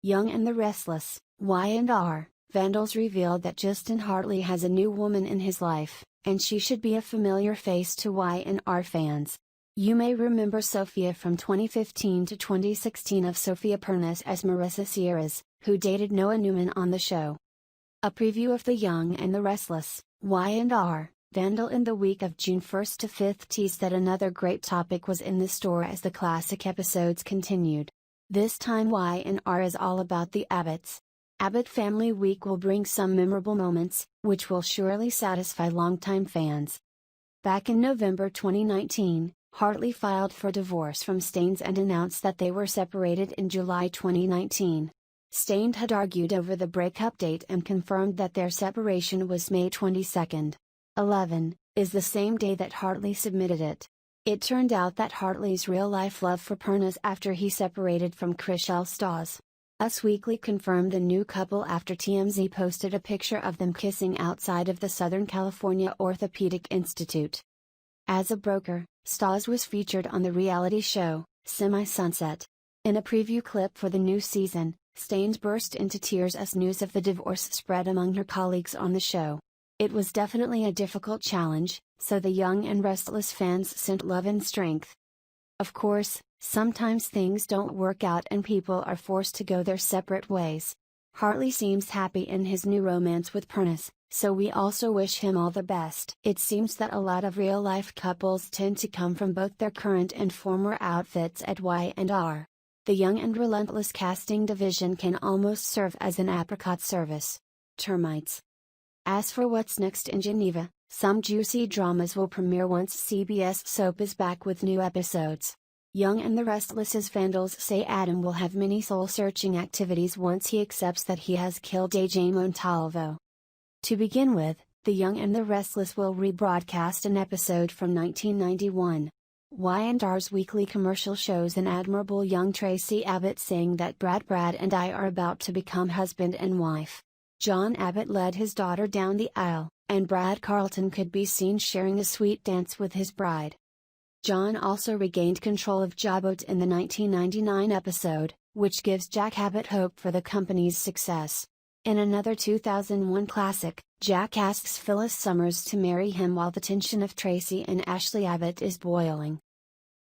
Young and the Restless, Y&R, Vandals revealed that Justin Hartley has a new woman in his life, and she should be a familiar face to Y&R fans. You may remember Sophia from 2015 to 2016 of Sophia Pernas as Marissa Sierras, who dated Noah Newman on the show. A preview of The Young and the Restless, Y&R, Vandal in the week of June 1st to 5th teased that another great topic was in the store as the classic episodes continued. This time Y&R is all about the Abbotts. Abbott Family Week will bring some memorable moments, which will surely satisfy longtime fans. Back in November 2019, Hartley filed for divorce from Staines and announced that they were separated in July 2019. Staines had argued over the breakup date and confirmed that their separation was May 22, 11, is the same day that Hartley submitted it. It turned out that Hartley's real-life love for Pernas after he separated from Chrishell Stawes. Us Weekly confirmed the new couple after TMZ posted a picture of them kissing outside of the Southern California Orthopedic Institute. As a broker, Stawes was featured on the reality show, Semi-Sunset. In a preview clip for the new season, Staines burst into tears as news of the divorce spread among her colleagues on the show. It was definitely a difficult challenge, so the Young and Restless fans sent love and strength. Of course, sometimes things don't work out and people are forced to go their separate ways. Hartley seems happy in his new romance with Pernas, so we also wish him all the best. It seems that a lot of real-life couples tend to come from both their current and former outfits at Y&R. The Young and Relentless casting division can almost serve as an apricot service. Termites. As for what's next in Geneva, some juicy dramas will premiere once CBS soap is back with new episodes. Young and the Restless's Vandals say Adam will have many soul-searching activities once he accepts that he has killed AJ Montalvo. To begin with, The Young and the Restless will rebroadcast an episode from 1991. Y&R's weekly commercial shows an admirable young Tracy Abbott saying that Brad and I are about to become husband and wife. John Abbott led his daughter down the aisle, and Brad Carlton could be seen sharing a sweet dance with his bride. John also regained control of Abbott in the 1999 episode, which gives Jack Abbott hope for the company's success. In another 2001 classic, Jack asks Phyllis Summers to marry him while the tension of Tracy and Ashley Abbott is boiling.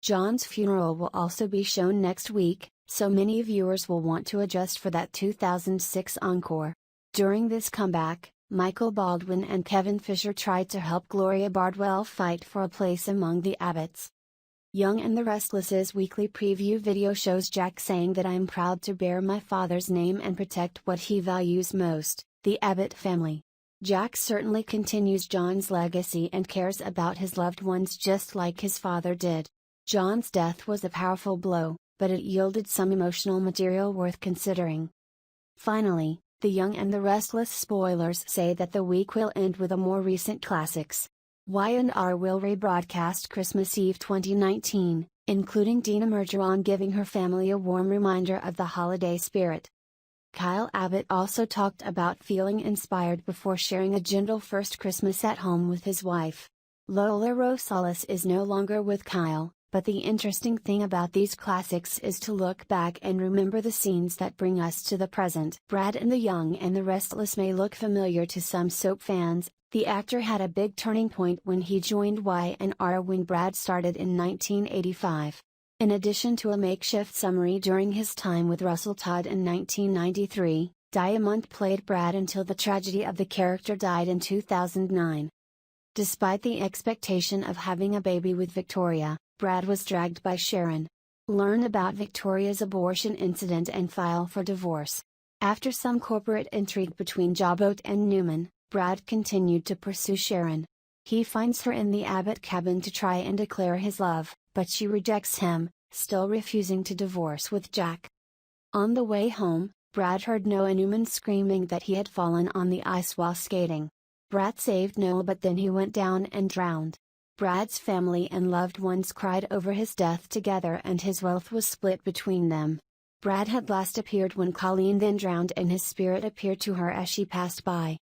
John's funeral will also be shown next week, so many viewers will want to adjust for that 2006 encore. During this comeback, Michael Baldwin and Kevin Fisher tried to help Gloria Bardwell fight for a place among the Abbotts. Young and the Restless's weekly preview video shows Jack saying that I'm proud to bear my father's name and protect what he values most, the Abbott family. Jack certainly continues John's legacy and cares about his loved ones just like his father did. John's death was a powerful blow, but it yielded some emotional material worth considering. Finally, The Young and the Restless spoilers say that the week will end with a more recent classics. Y&R will rebroadcast Christmas Eve 2019, including Dina Mergeron giving her family a warm reminder of the holiday spirit. Kyle Abbott also talked about feeling inspired before sharing a gentle first Christmas at home with his wife. Lola Rosales is no longer with Kyle, but the interesting thing about these classics is to look back and remember the scenes that bring us to the present. Brad in The Young and the Restless may look familiar to some soap fans. The actor had a big turning point when he joined Y&R when Brad started in 1985. In addition to a makeshift summary during his time with Russell Todd in 1993, Diamond played Brad until the tragedy of the character died in 2009. Despite the expectation of having a baby with Victoria, Brad was dragged by Sharon. Learn about Victoria's abortion incident and file for divorce. After some corporate intrigue between Abbott and Newman, Brad continued to pursue Sharon. He finds her in the Abbott cabin to try and declare his love, but she rejects him, still refusing to divorce with Jack. On the way home, Brad heard Noah Newman screaming that he had fallen on the ice while skating. Brad saved Noah, but then he went down and drowned. Brad's family and loved ones cried over his death together and his wealth was split between them. Brad had last appeared when Colleen then drowned and his spirit appeared to her as she passed by.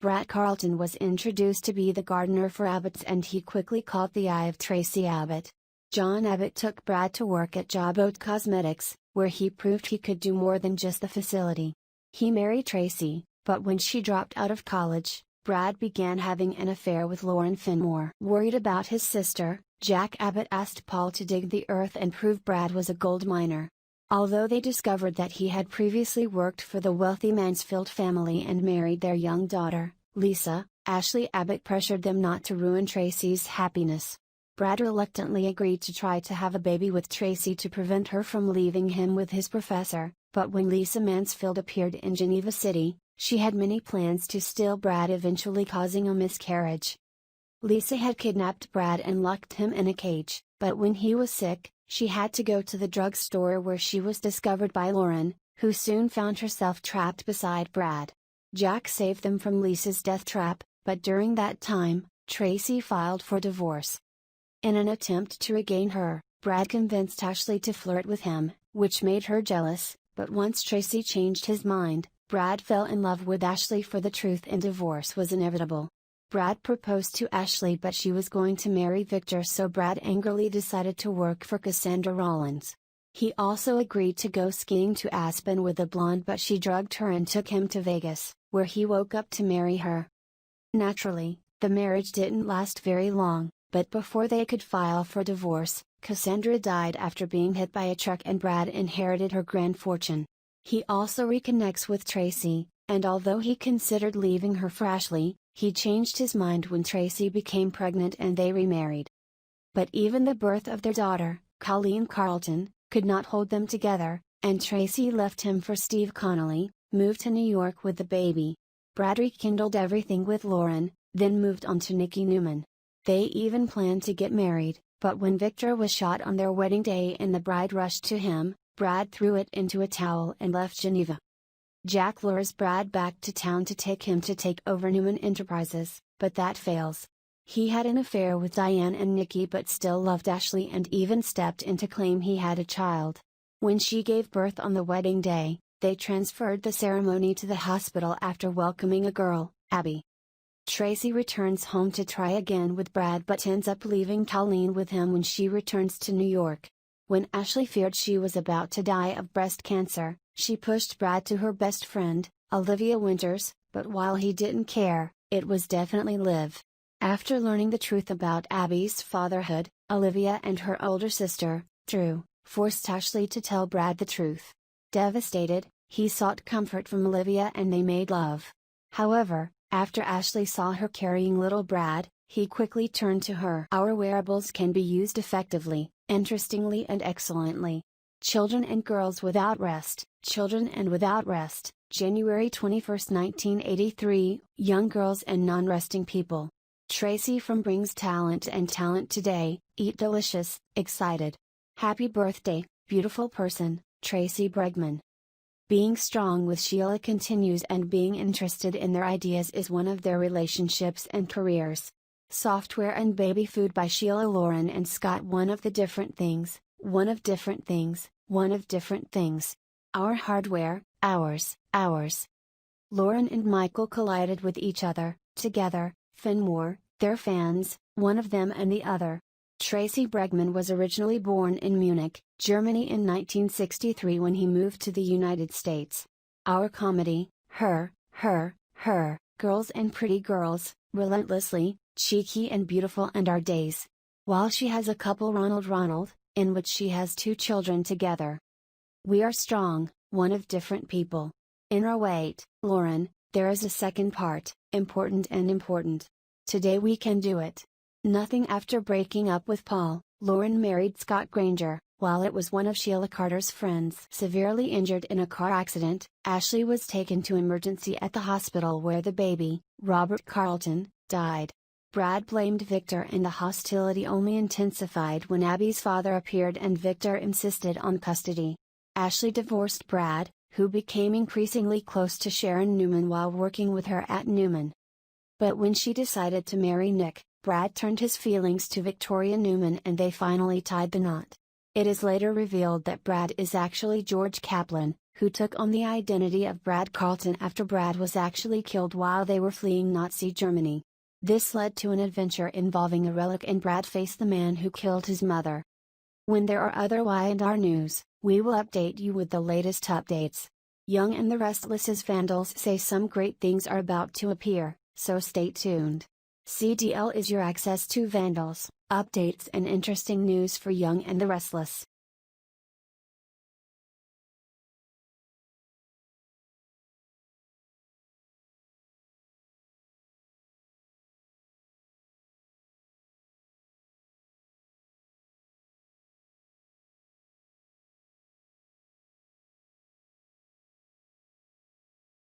Brad Carlton was introduced to be the gardener for Abbott and he quickly caught the eye of Tracy Abbott. John Abbott took Brad to work at Abbott Cosmetics, where he proved he could do more than just the facility. He married Tracy, but when she dropped out of college, Brad began having an affair with Lauren Finmore. Worried about his sister, Jack Abbott asked Paul to dig the earth and prove Brad was a gold miner. Although they discovered that he had previously worked for the wealthy Mansfield family and married their young daughter, Lisa, Ashley Abbott pressured them not to ruin Tracy's happiness. Brad reluctantly agreed to try to have a baby with Tracy to prevent her from leaving him with his professor, but when Lisa Mansfield appeared in Geneva City, she had many plans to steal Brad, eventually causing a miscarriage. Lisa had kidnapped Brad and locked him in a cage, but when he was sick, she had to go to the drugstore where she was discovered by Lauren, who soon found herself trapped beside Brad. Jack saved them from Lisa's death trap, but during that time, Tracy filed for divorce. In an attempt to regain her, Brad convinced Ashley to flirt with him, which made her jealous, but once Tracy changed his mind, Brad fell in love with Ashley for the truth and divorce was inevitable. Brad proposed to Ashley, but she was going to marry Victor, so Brad angrily decided to work for Cassandra Rollins. He also agreed to go skiing to Aspen with a blonde, but she drugged her and took him to Vegas, where he woke up to marry her. Naturally, the marriage didn't last very long, but before they could file for divorce, Cassandra died after being hit by a truck and Brad inherited her grand fortune. He also reconnects with Tracy, and although he considered leaving her for Ashley, he changed his mind when Tracy became pregnant and they remarried. But even the birth of their daughter, Colleen Carlton, could not hold them together, and Tracy left him for Steve Connolly, moved to New York with the baby. Brad rekindled everything with Lauren, then moved on to Nikki Newman. They even planned to get married, but when Victor was shot on their wedding day and the bride rushed to him, Brad threw it into a towel and left Geneva. Jack lures Brad back to town to take him to take over Newman Enterprises, but that fails. He had an affair with Diane and Nikki but still loved Ashley and even stepped in to claim he had a child. When she gave birth on the wedding day, they transferred the ceremony to the hospital after welcoming a girl, Abby. Tracy returns home to try again with Brad but ends up leaving Colleen with him when she returns to New York. When Ashley feared she was about to die of breast cancer, she pushed Brad to her best friend, Olivia Winters, but while he didn't care, it was definitely Liv. After learning the truth about Abby's fatherhood, Olivia and her older sister, Drew, forced Ashley to tell Brad the truth. Devastated, he sought comfort from Olivia and they made love. However, after Ashley saw her carrying little Brad, he quickly turned to her. Our wearables can be used effectively, interestingly and excellently. Children and Girls Without Rest, Children and Without Rest, January 21, 1983, Young Girls and Non-Resting People. Tracy from Brings Talent and Talent Today, Eat Delicious, Excited. Happy birthday, beautiful person, Tracy Bregman. Being strong with Sheila continues and being interested in their ideas is one of their relationships and careers. Software and Baby Food by Sheila Lauren and Scott. One of different things. Our hardware, ours. Lauren and Michael collided with each other, together, Finmore, their fans, one of them and the other. Tracy Bregman was originally born in Munich, Germany in 1963 when he moved to the United States. Our comedy, Her, Girls and Pretty Girls, Relentlessly, Cheeky and Beautiful and Our Days. While she has a couple Ronald, in which she has 2 children together. We Are Strong, one of different people. In Our Wait, Lauren, there is a second part, Important. Today We Can Do It. Nothing. After breaking up with Paul, Lauren married Scott Granger. While it was one of Sheila Carter's friends severely injured in a car accident, Ashley was taken to emergency at the hospital where the baby, Robert Carlton, died. Brad blamed Victor and the hostility only intensified when Abby's father appeared and Victor insisted on custody. Ashley divorced Brad, who became increasingly close to Sharon Newman while working with her at Newman. But when she decided to marry Nick, Brad turned his feelings to Victoria Newman and they finally tied the knot. It is later revealed that Brad is actually George Kaplan, who took on the identity of Brad Carlton after Brad was actually killed while they were fleeing Nazi Germany. This led to an adventure involving a relic and Brad faced the man who killed his mother. When there are other Y&R news, we will update you with the latest updates. Young and the Restless's Vandals say some great things are about to appear, so stay tuned. CDL is your access to Vandals, updates and interesting news for Young and the Restless.